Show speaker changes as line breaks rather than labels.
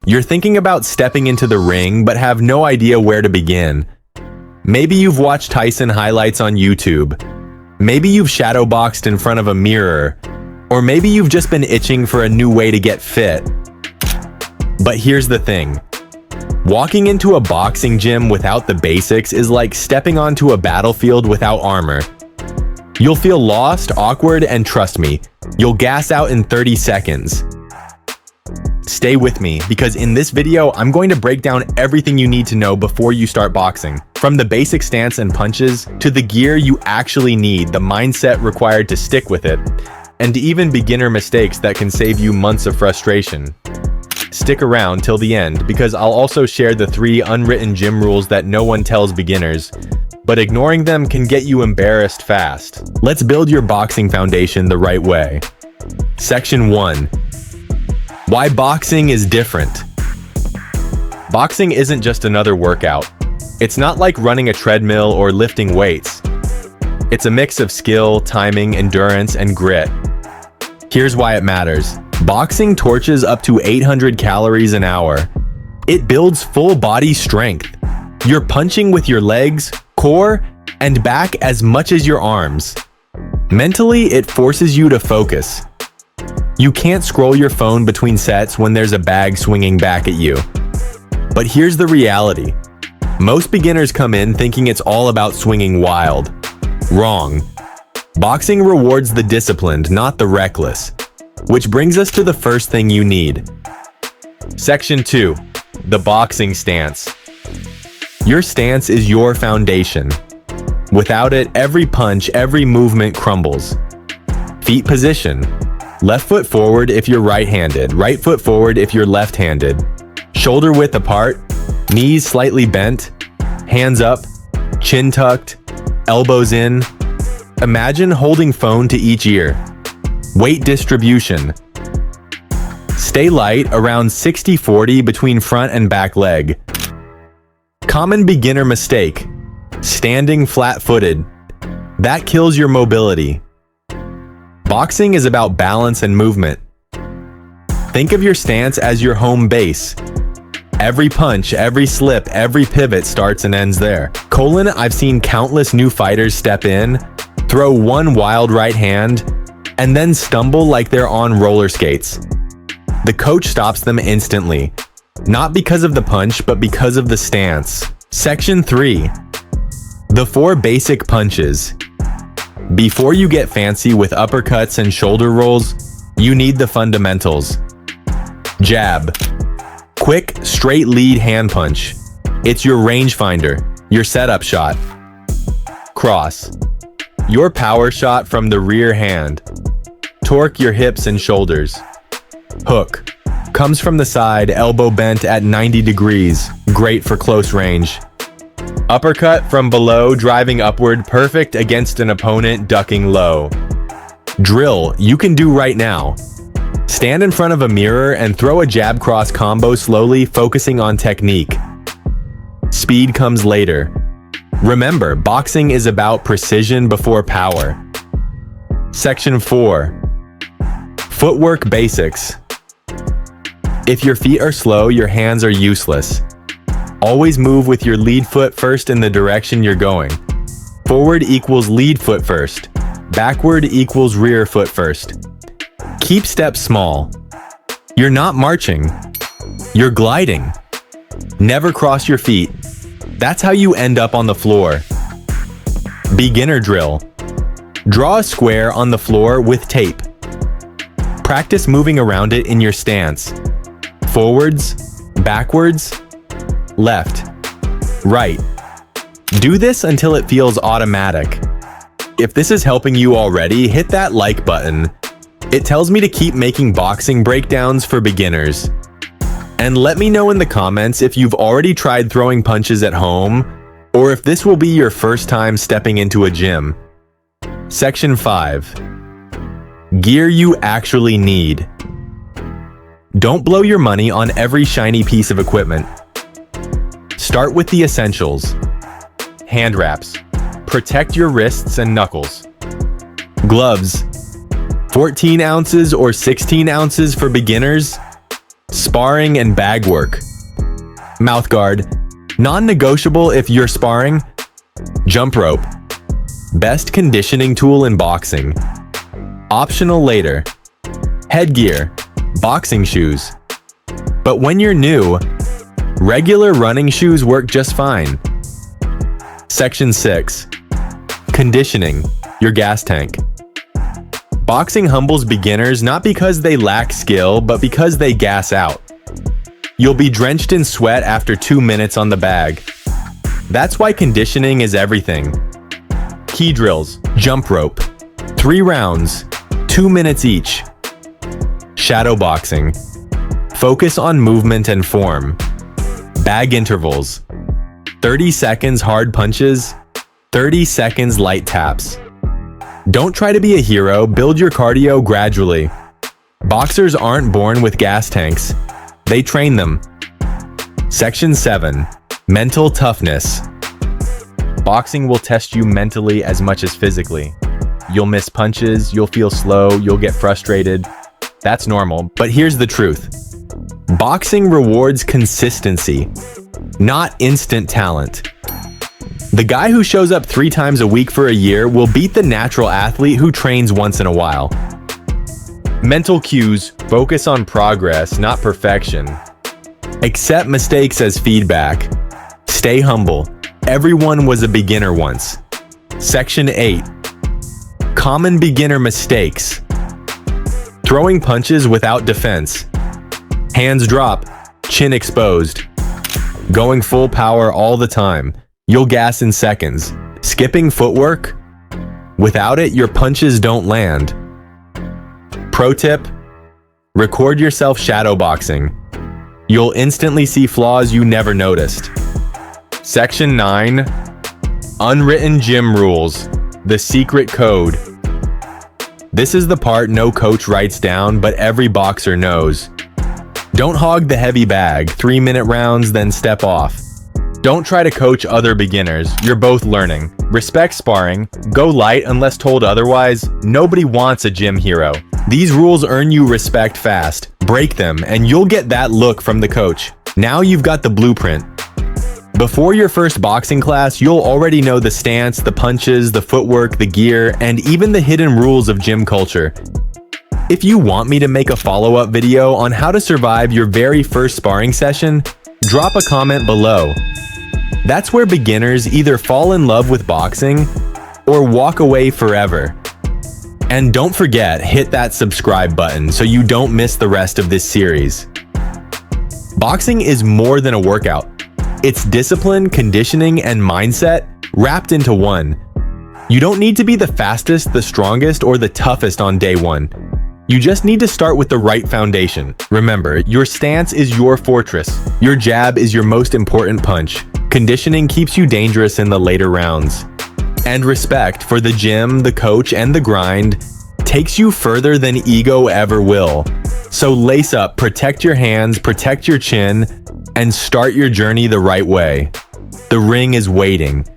You're thinking about stepping into the ring but have no idea where to begin. Maybe you've watched Tyson highlights on YouTube. Maybe you've shadowboxed in front of a mirror. Or maybe you've just been itching for a new way to get fit. But here's the thing. Walking into a boxing gym without the basics is like stepping onto a battlefield without armor. You'll feel lost, awkward, and trust me, you'll gas out in 30 seconds. Stay with me, because in this video, I'm going to break down everything you need to know before you start boxing. From the basic stance and punches, to the gear you actually need, the mindset required to stick with it, and even beginner mistakes that can save you months of frustration. Stick around till the end, because I'll also share the 3 unwritten gym rules that no one tells beginners, but ignoring them can get you embarrassed fast. Let's build your boxing foundation the right way. Section 1. Why boxing is different. Boxing isn't just another workout. It's not like running a treadmill or lifting weights. It's a mix of skill, timing, endurance, and grit. Here's why it matters. Boxing torches up to 800 calories an hour. It builds full body strength. You're punching with your legs, core, and back as much as your arms. Mentally, it forces you to focus. You can't scroll your phone between sets when there's a bag swinging back at you. But here's the reality. Most beginners come in thinking it's all about swinging wild. Wrong. Boxing rewards the disciplined, not the reckless. Which brings us to the first thing you need. Section 2. The boxing stance. Your stance is your foundation. Without it, every punch, every movement crumbles. Feet position. Left foot forward if you're right-handed, right foot forward if you're left-handed. Shoulder width apart, knees slightly bent, hands up, chin tucked, elbows in. Imagine holding phone to each ear. Weight distribution. Stay light, around 60-40 between front and back leg. Common beginner mistake. Standing flat-footed. That kills your mobility. Boxing is about balance and movement. Think of your stance as your home base. Every punch, every slip, every pivot starts and ends there. I've seen countless new fighters step in, throw one wild right hand, and then stumble like they're on roller skates. The coach stops them instantly. Not because of the punch, but because of the stance. Section 3. The 4 basic punches. Before you get fancy with uppercuts and shoulder rolls, you need the fundamentals. Jab. Quick, straight lead hand punch. It's your rangefinder, your setup shot. Cross. Your power shot from the rear hand. Torque your hips and shoulders. Hook. Comes from the side, elbow bent at 90 degrees. Great for close range. Uppercut from below, driving upward, perfect against an opponent ducking low. Drill, you can do right now. Stand in front of a mirror and throw a jab cross combo slowly, focusing on technique. Speed comes later. Remember, boxing is about precision before power. Section 4. Footwork basics. If your feet are slow, your hands are useless. Always move with your lead foot first in the direction you're going. Forward equals lead foot first. Backward equals rear foot first. Keep steps small. You're not marching. You're gliding. Never cross your feet. That's how you end up on the floor. Beginner drill. Draw a square on the floor with tape. Practice moving around it in your stance. Forwards, backwards, left, right. Do this until it feels automatic. If this is helping you already, hit that like button. It tells me to keep making boxing breakdowns for beginners. And let me know in the comments if you've already tried throwing punches at home, or if this will be your first time stepping into a gym. Section 5. Gear you actually need. Don't blow your money on every shiny piece of equipment. Start with the essentials. Hand wraps. Protect your wrists and knuckles. Gloves. 14 ounces or 16 ounces for beginners. Sparring and bag work. Mouth guard. Non-negotiable if you're sparring. Jump rope. Best conditioning tool in boxing. Optional later. Headgear. Boxing shoes. But when you're new, regular running shoes work just fine. Section 6. Conditioning, your gas tank. Boxing humbles beginners not because they lack skill, but because they gas out. You'll be drenched in sweat after 2 minutes on the bag. That's why conditioning is everything. Key drills, jump rope, 3 rounds, 2 minutes each. Shadow boxing. Focus on movement and form. Bag intervals. 30 seconds hard punches, 30 seconds light taps. Don't try to be a hero, build your cardio gradually. Boxers aren't born with gas tanks. They train them. Section 7. Mental toughness. Boxing will test you mentally as much as physically. You'll miss punches, you'll feel slow, you'll get frustrated. That's normal, but here's the truth. Boxing rewards consistency, not instant talent. The guy who shows up 3 times a week for a year will beat the natural athlete who trains once in a while. Mental cues focus on progress, not perfection. Accept mistakes as feedback. Stay humble. Everyone was a beginner once. Section 8. Common beginner mistakes. Throwing punches without defense. Hands drop, chin exposed. Going full power all the time. You'll gas in seconds. Skipping footwork. Without it, your punches don't land. Pro tip: record yourself shadowboxing. You'll instantly see flaws you never noticed. Section 9. Unwritten gym rules. The secret code. This is the part no coach writes down, but every boxer knows. Don't hog the heavy bag, 3-minute rounds, then step off. Don't try to coach other beginners, you're both learning. Respect sparring, go light unless told otherwise. Nobody wants a gym hero. These rules earn you respect fast. Break them, and you'll get that look from the coach. Now you've got the blueprint. Before your first boxing class, you'll already know the stance, the punches, the footwork, the gear, and even the hidden rules of gym culture. If you want me to make a follow-up video on how to survive your very first sparring session, drop a comment below. That's where beginners either fall in love with boxing or walk away forever. And don't forget, hit that subscribe button so you don't miss the rest of this series. Boxing is more than a workout. It's discipline, conditioning, and mindset wrapped into one. You don't need to be the fastest, the strongest, or the toughest on day one. You just need to start with the right foundation. Remember, your stance is your fortress. Your jab is your most important punch. Conditioning keeps you dangerous in the later rounds. And respect for the gym, the coach, and the grind takes you further than ego ever will. So lace up, protect your hands, protect your chin, and start your journey the right way. The ring is waiting.